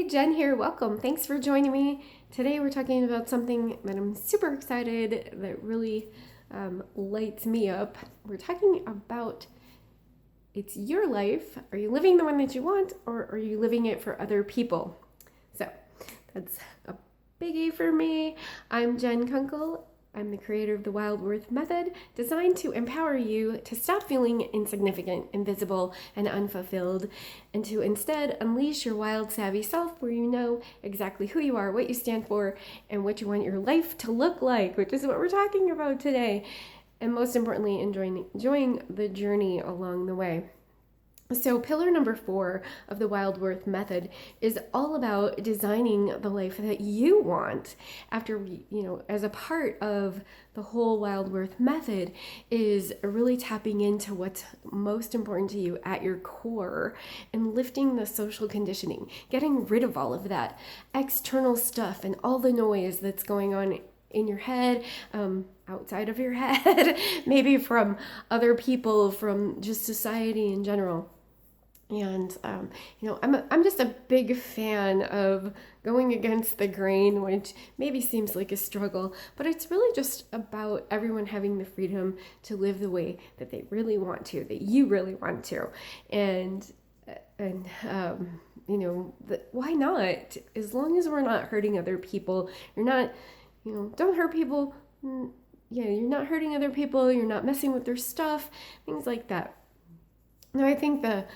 Jen here. Welcome. Thanks for joining me. Today we're talking about something that I'm super excited that really lights me up. We're talking about it's your life. Are you living the one that you want, or are you living it for other people? So that's a biggie for me. I'm Jen Kunkel. I'm the creator of the Wild Worth Method, designed to empower you to stop feeling insignificant, invisible, and unfulfilled, and to instead unleash your wild, savvy self where you know exactly who you are, what you stand for, and what you want your life to look like, which is what we're talking about today. And most importantly, enjoying the journey along the way. So pillar number 4 of the Wild Worth Method is all about designing the life that you want. As a part of the whole Wild Worth Method is really tapping into what's most important to you at your core and lifting the social conditioning, getting rid of all of that external stuff and all the noise that's going on in your head, outside of your head, maybe from other people, from just society in general. And, I'm just a big fan of going against the grain, which maybe seems like a struggle, but it's really just about everyone having the freedom to live the way that they really want to, that you really want to. Why not? As long as we're not hurting other people, don't hurt people. You're not hurting other people. You're not messing with their stuff, things like that. Now, I think the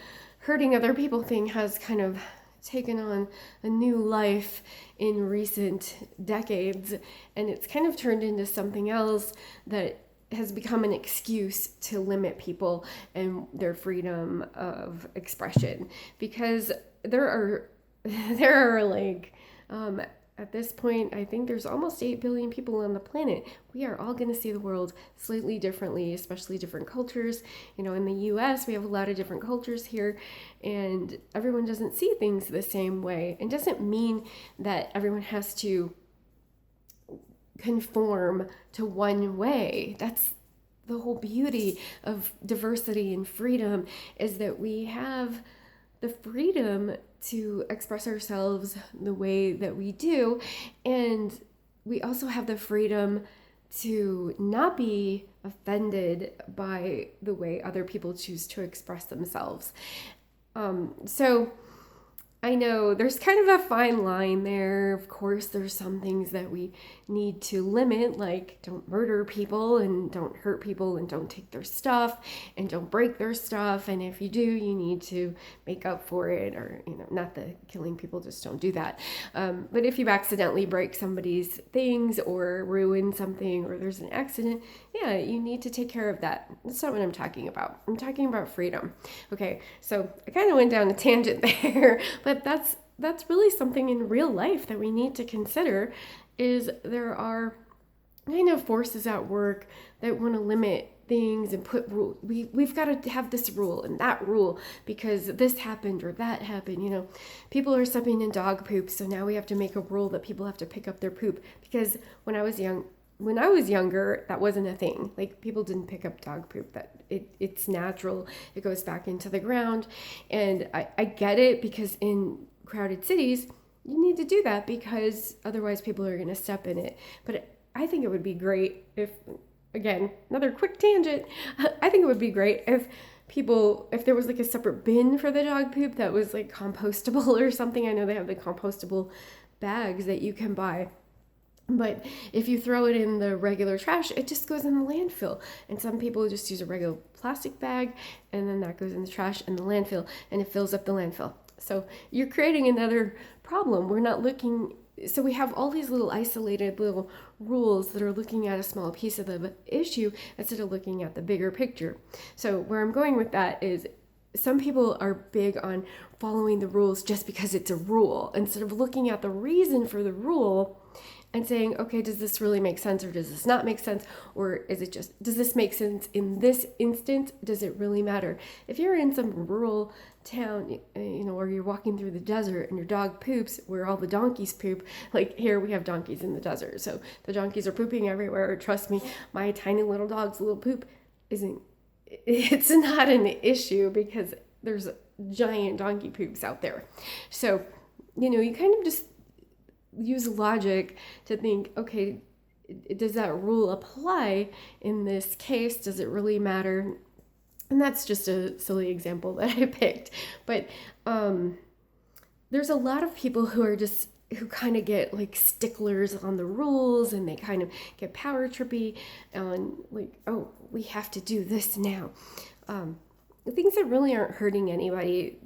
hurting other people thing has kind of taken on a new life in recent decades, and it's kind of turned into something else that has become an excuse to limit people and their freedom of expression, because there are at this point, I think there's almost 8 billion people on the planet. We are all going to see the world slightly differently, especially different cultures. In the US, we have a lot of different cultures here, and everyone doesn't see things the same way. It doesn't mean that everyone has to conform to one way. That's the whole beauty of diversity and freedom, is that we have the freedom to express ourselves the way that we do, and we also have the freedom to not be offended by the way other people choose to express themselves. So I know there's kind of a fine line there. Of course, there's some things that we need to limit, like don't murder people and don't hurt people and don't take their stuff and don't break their stuff. And if you do, you need to make up for it, or, not the killing people, just don't do that. But if you accidentally break somebody's things or ruin something, or there's an accident, you need to take care of that. That's not what I'm talking about. I'm talking about freedom. Okay, so I kind of went down a tangent there, but that's really something in real life that we need to consider, is there are kind of forces at work that want to limit things and put rules. We've got to have this rule and that rule because this happened or that happened. People are stepping in dog poop, so now we have to make a rule that people have to pick up their poop, because when I was younger, that wasn't a thing. Like, people didn't pick up dog poop. It's natural. It goes back into the ground. And I get it, because in crowded cities, you need to do that because otherwise people are going to step in it. But I think it would be great if, again, another quick tangent, I think it would be great if there was like a separate bin for the dog poop that was like compostable or something. I know they have the compostable bags that you can buy. But if you throw it in the regular trash, it just goes in the landfill. And some people just use a regular plastic bag, and then that goes in the trash and the landfill, and it fills up the landfill. So you're creating another problem. So we have all these little isolated little rules that are looking at a small piece of the issue instead of looking at the bigger picture. So where I'm going with that is, some people are big on following the rules just because it's a rule, instead of looking at the reason for the rule and saying, okay, does this really make sense, or does this not make sense? Or does this make sense in this instance? Does it really matter? If you're in some rural town, or you're walking through the desert and your dog poops where all the donkeys poop, like here we have donkeys in the desert, so the donkeys are pooping everywhere. Trust me, my tiny little dog's little poop it's not an issue because there's giant donkey poops out there. So you kind of just use logic to think, okay, does that rule apply in this case? Does it really matter? And that's just a silly example that I picked. But there's a lot of people who kind of get like sticklers on the rules, and they kind of get power trippy on like, oh, we have to do this now. Things that really aren't hurting anybody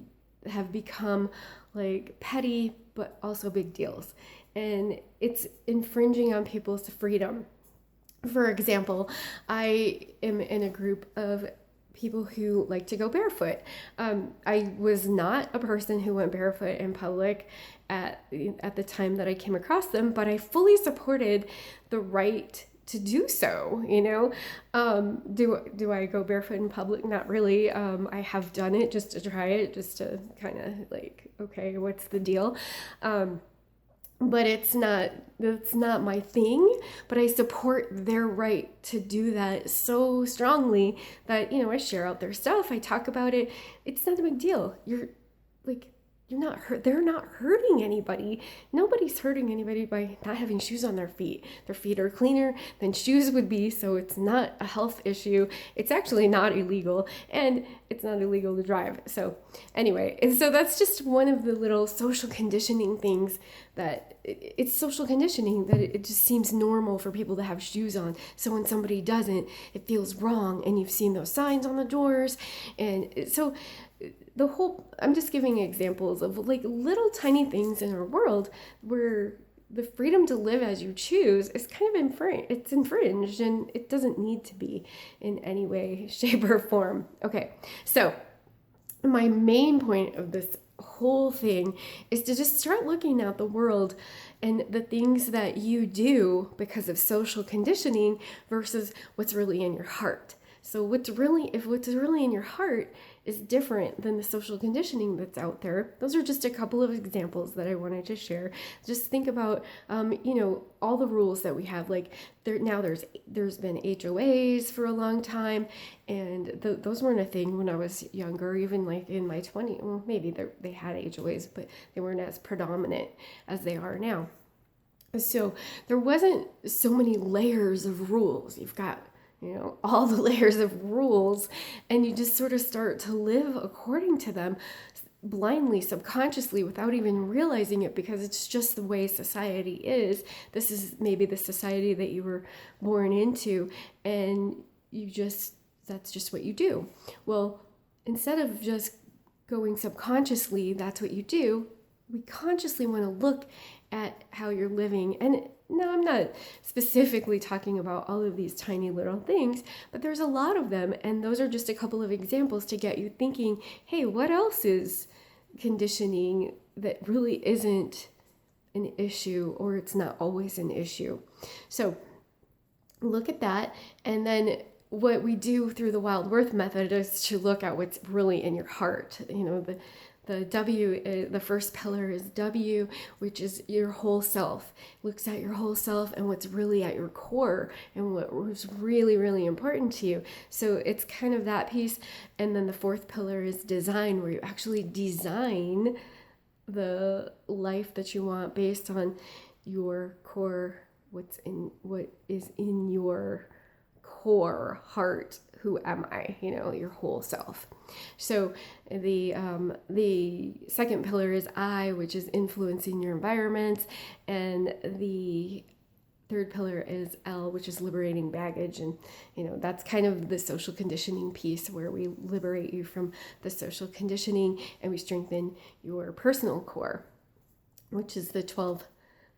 have become like petty, but also big deals. And it's infringing on people's freedom. For example, I am in a group of people who like to go barefoot. I was not a person who went barefoot in public at the time that I came across them, but I fully supported the right to do so. Do I go barefoot in public? Not really. I have done it just to try it, just to kind of like, okay, what's the deal? But that's not my thing. But I support their right to do that so strongly that, I share out their stuff, I talk about it. It's not a big deal. You're not hurt. They're not hurting anybody. Nobody's hurting anybody by not having shoes on their feet. Their feet are cleaner than shoes would be, so it's not a health issue. It's actually not illegal, and it's not illegal to drive. So anyway, and so that's just one of the little social conditioning things that it's social conditioning that it just seems normal for people to have shoes on. So when somebody doesn't, it feels wrong, and you've seen those signs on the doors, and so I'm just giving examples of like little tiny things in our world where the freedom to live as you choose is kind of infringed, and it doesn't need to be in any way, shape, or form. Okay, so my main point of this whole thing is to just start looking at the world and the things that you do because of social conditioning versus what's really in your heart. So what's really in your heart is different than the social conditioning that's out there. Those are just a couple of examples that I wanted to share. Just think about, all the rules that we have. Like there's been HOAs for a long time, and those weren't a thing when I was younger. Even like in my 20s, well, maybe they had HOAs, but they weren't as predominant as they are now. So there wasn't so many layers of rules. You've got all the layers of rules, and you just sort of start to live according to them blindly, subconsciously, without even realizing it, because it's just the way society is. This is maybe the society that you were born into, and that's just what you do. Well, instead of just going subconsciously, that's what you do, we consciously want to look at how you're living. And no, I'm not specifically talking about all of these tiny little things, but there's a lot of them. And those are just a couple of examples to get you thinking, hey, what else is conditioning that really isn't an issue, or it's not always an issue? So look at that. And then what we do through the Wild Worth method is to look at what's really in your heart. The W, the first pillar is W, which is your whole self. Looks at your whole self and what's really at your core and what was really, really important to you. So it's kind of that piece. And then the fourth pillar is design, where you actually design the life that you want based on your core, what is in your core heart. Who am I? Your whole self. So the second pillar is I, which is influencing your environment, and the third pillar is L, which is liberating baggage. And that's kind of the social conditioning piece, where we liberate you from the social conditioning and we strengthen your personal core, which is the 12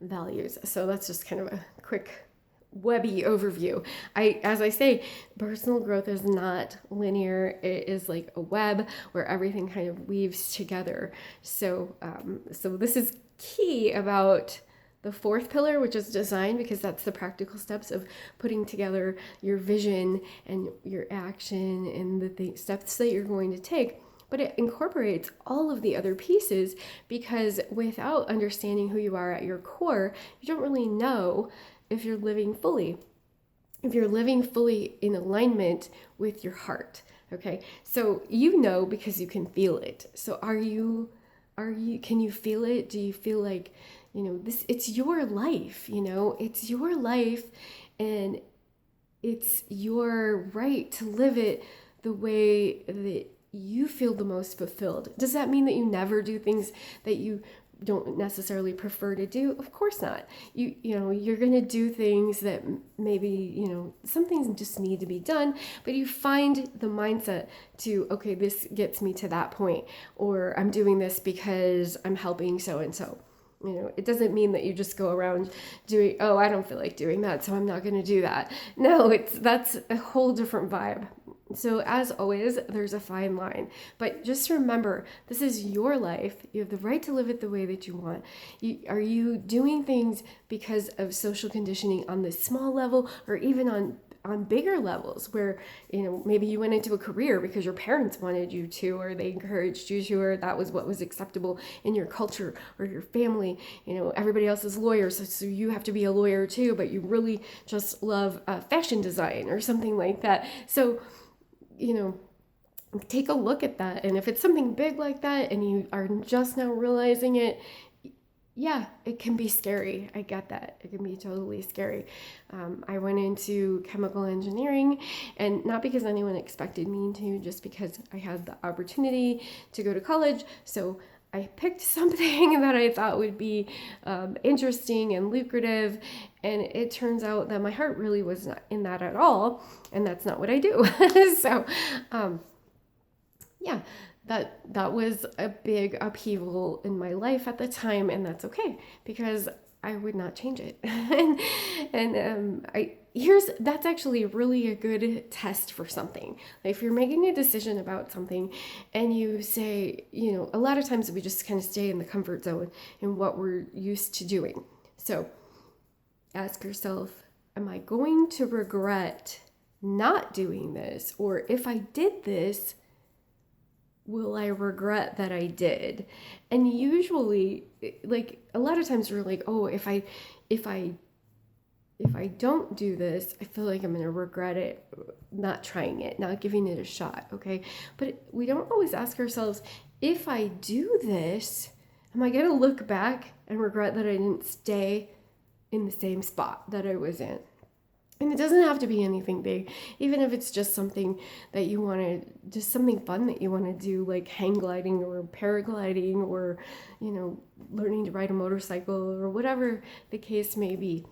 values. So that's just kind of a quick webby overview. As I say, personal growth is not linear. It is like a web where everything kind of weaves together. So this is key about the fourth pillar, which is design, because that's the practical steps of putting together your vision and your action and the steps that you're going to take. But it incorporates all of the other pieces, because without understanding who you are at your core, you don't really know if you're living fully in alignment with your heart. Okay, so because you can feel it. So are you can you feel it? Do you feel like, it's your life, it's your life, and it's your right to live it the way that you feel the most fulfilled. Does that mean that you never do things that you don't necessarily prefer to do? Of course not. You're going to do things that maybe, some things just need to be done, but you find the mindset to, okay, this gets me to that point, or I'm doing this because I'm helping so and so. It doesn't mean that you just go around doing, oh, I don't feel like doing that, so I'm not going to do that. No, that's a whole different vibe. So as always, there's a fine line. But just remember, this is your life. You have the right to live it the way that you want. Are you doing things because of social conditioning on this small level, or even on bigger levels where, maybe you went into a career because your parents wanted you to, or they encouraged you to, or that was what was acceptable in your culture or your family. Everybody else is lawyers, so you have to be a lawyer too, but you really just love fashion design or something like that. So, take a look at that. And if it's something big like that and you are just now realizing it, yeah, it can be scary. I get that. It can be totally scary. I went into chemical engineering, and not because anyone expected me to, just because I had the opportunity to go to college. So I picked something that I thought would be interesting and lucrative, and it turns out that my heart really was not in that at all, and that's not what I do. So, yeah, that was a big upheaval in my life at the time, and that's okay because I would not change it. That's actually really a good test for something. Like if you're making a decision about something and you say, a lot of times we just kind of stay in the comfort zone in what we're used to doing. So ask yourself, am I going to regret not doing this? Or if I did this, will I regret that I did? And usually, like a lot of times we're like, oh, if I don't do this, I feel like I'm going to regret it, not trying it, not giving it a shot, okay? But we don't always ask ourselves, if I do this, am I going to look back and regret that I didn't stay in the same spot that I was in? And it doesn't have to be anything big, even if it's just something that you want to, just something fun that you want to do, like hang gliding or paragliding or, learning to ride a motorcycle or whatever the case may be.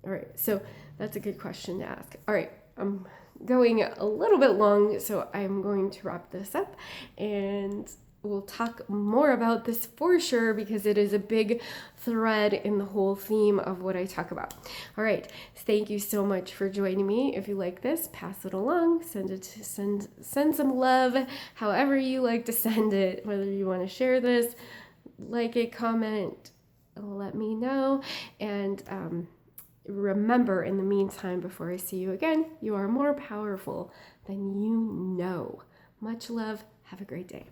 All right, so that's a good question to ask. All right, I'm going a little bit long, so I'm going to wrap this up, and we'll talk more about this for sure because it is a big thread in the whole theme of what I talk about. All right, thank you so much for joining me. If you like this, pass it along, send some love, however you like to send it, whether you want to share this, like it, comment, let me know. And remember, in the meantime, before I see you again, you are more powerful than you know. Much love. Have a great day.